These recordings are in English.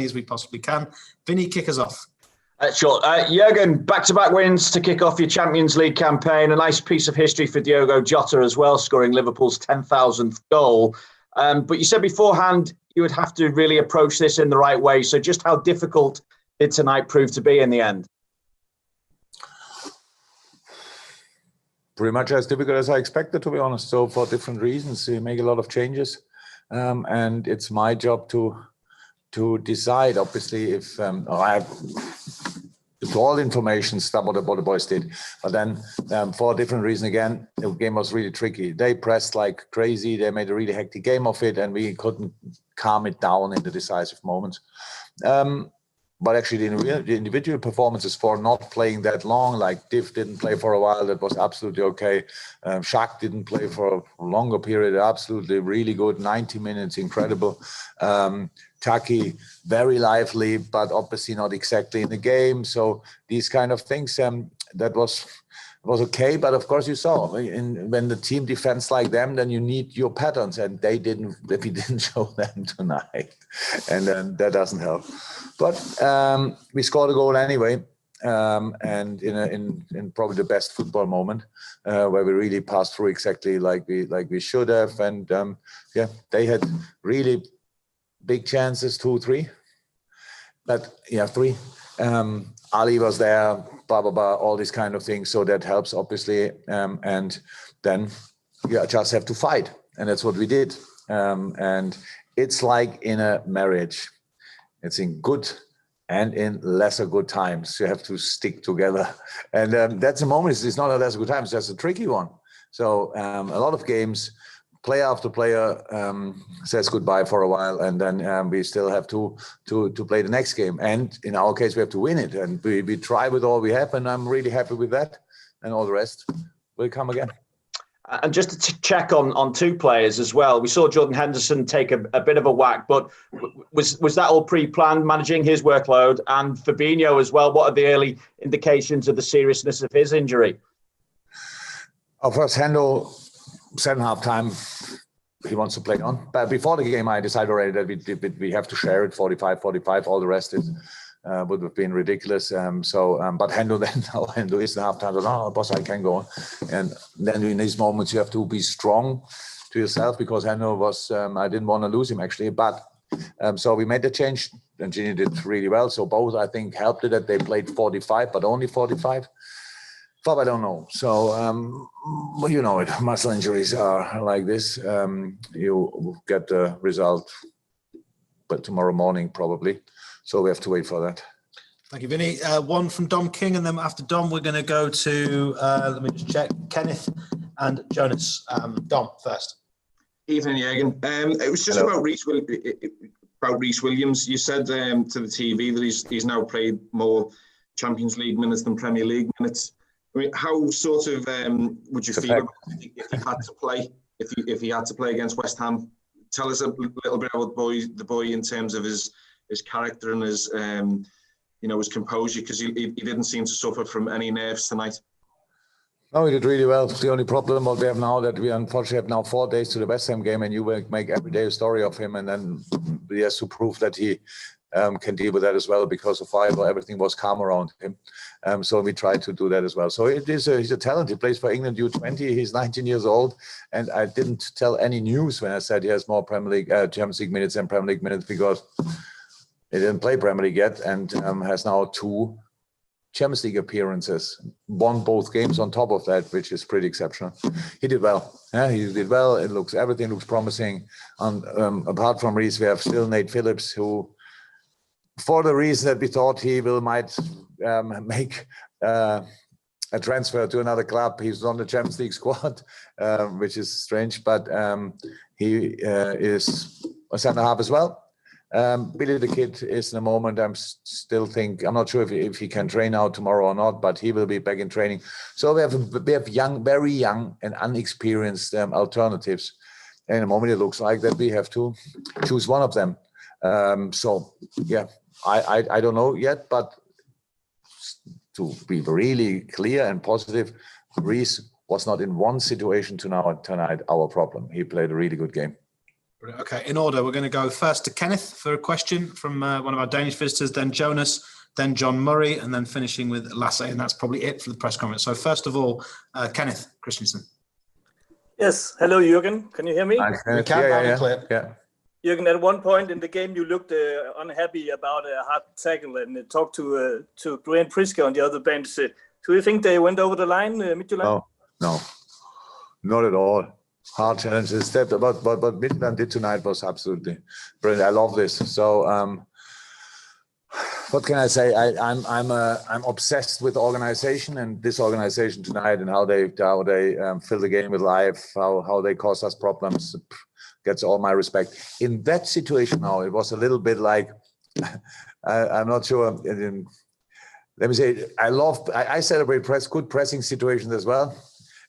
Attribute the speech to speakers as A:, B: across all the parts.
A: as we possibly can. Vinny, kick us off.
B: Sure. Jurgen, back-to-back wins to kick off your Champions League campaign. A nice piece of history for Diogo Jota as well, scoring Liverpool's 10,000th goal. But you said beforehand you would have to really approach this in the right way. So just how difficult did tonight prove to be in the end?
C: Pretty much as difficult as I expected, to be honest. So for different reasons, we make a lot of changes. And it's my job to decide, obviously, if I have all information stuff what the boys did, but then for a different reason again, the game was really tricky. They pressed like crazy. They made a really hectic game of it, and we couldn't calm it down in the decisive moments. But actually, the individual performances for not playing that long, like Div didn't play for a while, that was absolutely okay. Shaq didn't play for a longer period, absolutely really good, 90 minutes, incredible. Taki, very lively, but obviously not exactly in the game. So these kind of things, that was okay. But of course, you saw when the team defends like them, then you need your patterns, and we didn't show them tonight, and that doesn't help. But we scored a goal anyway, and in probably the best football moment, where we really passed through exactly like we should have, and they had really big chances, 2, 3, but 3. Ali was there, blah blah blah, all these kind of things. So that helps obviously, and then you just have to fight, and that's what we did. And it's like in a marriage. It's in good and in lesser good times. You have to stick together. And that's a moment. It's not a lesser good time. It's just a tricky one. So a lot of games, player after player says goodbye for a while, and then we still have to play the next game. And in our case, we have to win it. And we try with all we have, and I'm really happy with that. And all the rest will come again.
B: And just to check on 2 players as well, we saw Jordan Henderson take a bit of a whack, but was that all pre-planned, managing his workload? And Fabinho as well, what are the early indications of the seriousness of his injury?
C: First, Hendo, second half time, he wants to play on. But before the game, I decided already that we have to share it, 45, all the rest is would have been ridiculous. But Hendo Hendo is the halftime. No, boss, I can go on. And then in these moments, you have to be strong to yourself, because Hendo was, I didn't want to lose him actually. But so we made the change, and Gini did really well. So both, I think, helped it that they played 45, but only 45. But I don't know. So, well, you know it. Muscle injuries are like this. You get the result, but tomorrow morning probably. So we have to wait for that.
A: Thank you, Vinny. One from Dom King, and then after Dom, we're going to go to, let me just check, Kenneth and Jonas. Dom first.
D: Evening, Jurgen. It was just about Rhys Williams. You said to the TV that he's now played more Champions League minutes than Premier League minutes. I mean, how sort of would you feel about if he had to play, if he had to play against West Ham? Tell us a little bit about the boy in terms of his character and his his composure, because he didn't seem to suffer from any nerves tonight.
C: No, he did really well. The only problem what we have now, that we unfortunately have now 4 days to the West Ham game, and you will make every day a story of him, and then he has to prove that he can deal with that as well, because of why everything was calm around him. So we try to do that as well. So he's a talent. He plays for England U20. He's 19 years old, and I didn't tell any news when I said he has more Premier League Champions League minutes than Premier League minutes, because he didn't play Premier League yet, and has now 2 Champions League appearances, won both games on top of that, which is pretty exceptional. He did well. Yeah, he did well. Everything looks promising. And apart from Rhys, we have still Nate Phillips, who, for the reason that we thought he might make a transfer to another club, he's on the Champions League squad, which is strange. But he is a centre half as well. Billy the Kid is in a moment. I'm not sure if he can train out tomorrow or not, but he will be back in training. So we have young, very young and unexperienced alternatives. And in a moment, it looks like that we have to choose one of them. So yeah, I don't know yet, but to be really clear and positive, Rhys was not in one situation tonight our problem. He played a really good game.
A: Okay, in order, we're going to go first to Kenneth for a question from one of our Danish visitors, then Jonas, then John Murray, and then finishing with Lasse, and that's probably it for the press conference. So first of all, Kenneth Christensen.
E: Yes, hello Jurgen, can you hear me?
A: We can,
C: yeah.
E: Jurgen, at one point in the game you looked unhappy about a hard tackle and talked to Graham Prisker on the other bench. Do you think they went over the line, Midtjylland?
C: No, not at all. Hard challenges, but Midtjylland did tonight was absolutely brilliant. I love this. So what can I say? I'm obsessed with the organization and this organization tonight and how they fill the game with life, how they cause us problems. Gets all my respect. In that situation now, it was a little bit like I'm not sure. Let me say, I celebrate good pressing situations as well.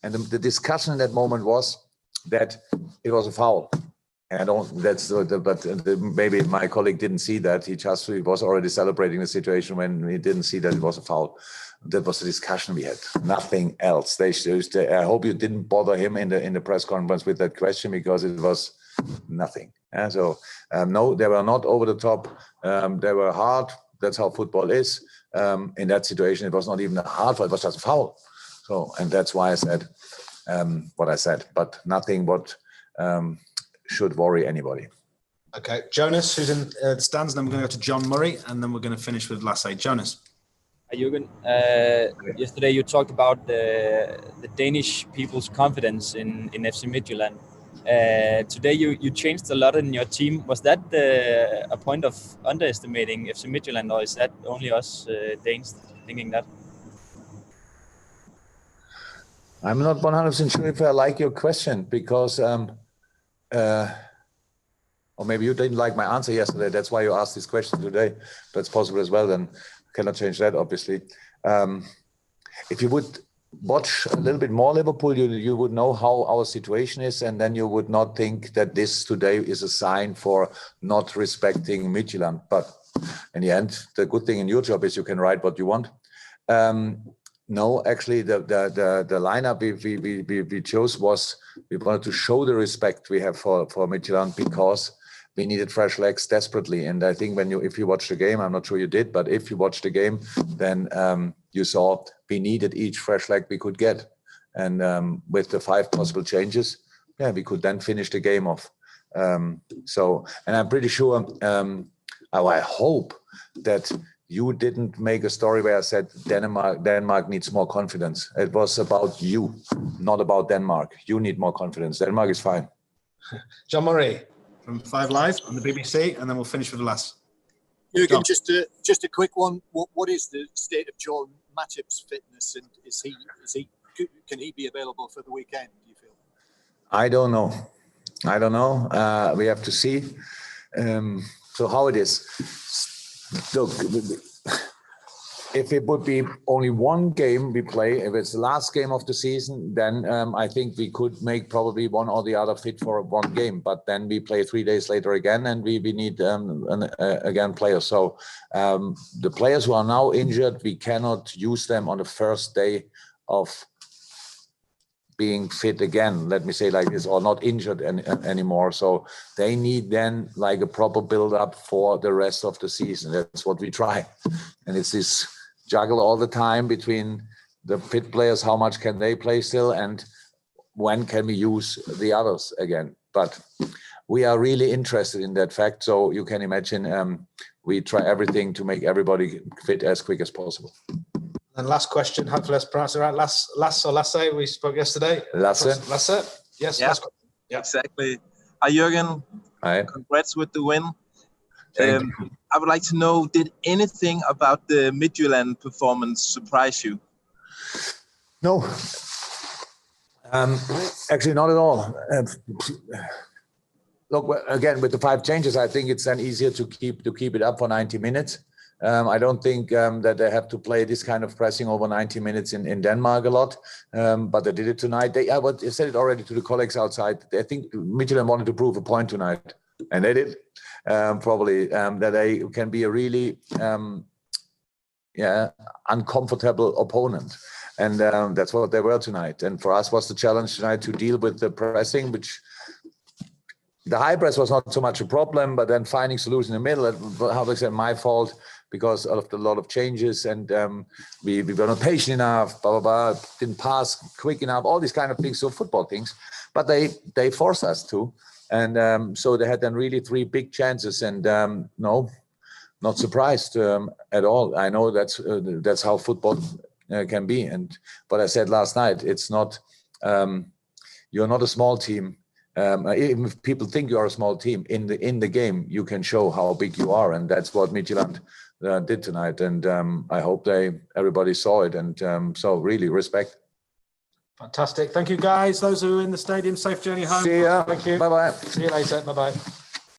C: And the discussion in that moment was that it was a foul. And maybe my colleague didn't see that. He was already celebrating the situation when he didn't see that it was a foul. That was the discussion we had. Nothing else. I hope you didn't bother him in the press conference with that question because it was nothing. And so no, they were not over the top. They were hard. That's how football is. In that situation, it was not even a hard foul. It was just a foul. So, and that's why I said what I said. But nothing what should worry anybody.
A: Okay, Jonas, who's in the stands, and then we're going to go to John Murray, and then we're going to finish with Lasse. Jonas.
F: Hi, Jurgen. Yesterday you talked about the Danish people's confidence in FC Midtjylland. Today you changed a lot in your team. Was that a point of underestimating FC Midtjylland, or is that only us Danes thinking that?
C: I'm not 100% sure if I like your question because, or maybe you didn't like my answer yesterday. That's why you asked this question today. That's possible as well. Then cannot change that, obviously. If you would watch a little bit more Liverpool, you would know how our situation is, and then you would not think that this today is a sign for not respecting Midtjylland. But in the end, the good thing in your job is you can write what you want. No, actually, the lineup we chose was we wanted to show the respect we have for Midtjylland because we needed fresh legs desperately. And I think if you watch the game, I'm not sure you did, but if you watched the game, then you saw we needed each fresh leg we could get. And with the 5 possible changes, yeah, we could then finish the game off. And I'm pretty sure, I hope that you didn't make a story where I said Denmark needs more confidence. It was about you, not about Denmark. You need more confidence. Denmark is fine.
A: John Murray from 5 Live on the BBC, and then we'll finish with the last.
G: Jurgen, just a quick one. What is the state of Joel Matip's fitness, and can he be available for the weekend, do you feel?
C: I don't know. We have to see. So how it is. Look, if it would be only one game we play, if it's the last game of the season, then I think we could make probably one or the other fit for one game. But then we play 3 days later again, and we need again players. So the players who are now injured, we cannot use them on the first day of being fit again, let me say like this, or not injured anymore. So they need then like a proper build-up for the rest of the season. That's what we try. And it's this juggle all the time between the fit players, how much can they play still, and when can we use the others again. But we are really interested in that fact. So you can imagine we try everything to make everybody fit as quick as possible.
A: And last question, hopefully let's pronounce it right. Lasse, we spoke yesterday. Lasse, yes.
H: Yeah, yeah, exactly. Hi, Jurgen.
C: Hi.
H: Congrats with the win.
C: Thank you.
H: I would like to know, did anything about the Midtjylland performance surprise you?
C: No. Actually, not at all. Look, again, with the 5 changes, I think it's then easier to keep it up for 90 minutes. I don't think that they have to play this kind of pressing over 90 minutes in Denmark a lot, but they did it tonight. I said it already to the colleagues outside. I think Midtjylland wanted to prove a point tonight, and they did. Probably that they can be a really uncomfortable opponent, and that's what they were tonight. And for us was the challenge tonight to deal with the pressing, which the high press was not so much a problem, but then finding solution in the middle, how do I say, my fault because of a lot of changes, and we were not patient enough, blah, blah, blah, didn't pass quick enough, all these kind of things, so football things, but they forced us to. And so they had then really 3 big chances, and no, not surprised at all. I know that's how football can be. But I said last night, it's not, you're not a small team. Even if people think you are a small team, in the game, you can show how big you are. And that's what Midtjylland did tonight. And I hope everybody saw it. And so really respect.
A: Fantastic. Thank you, guys. Those who are in the stadium, safe journey home.
C: See ya.
A: Thank you.
C: Bye-bye.
A: See you later. Bye-bye.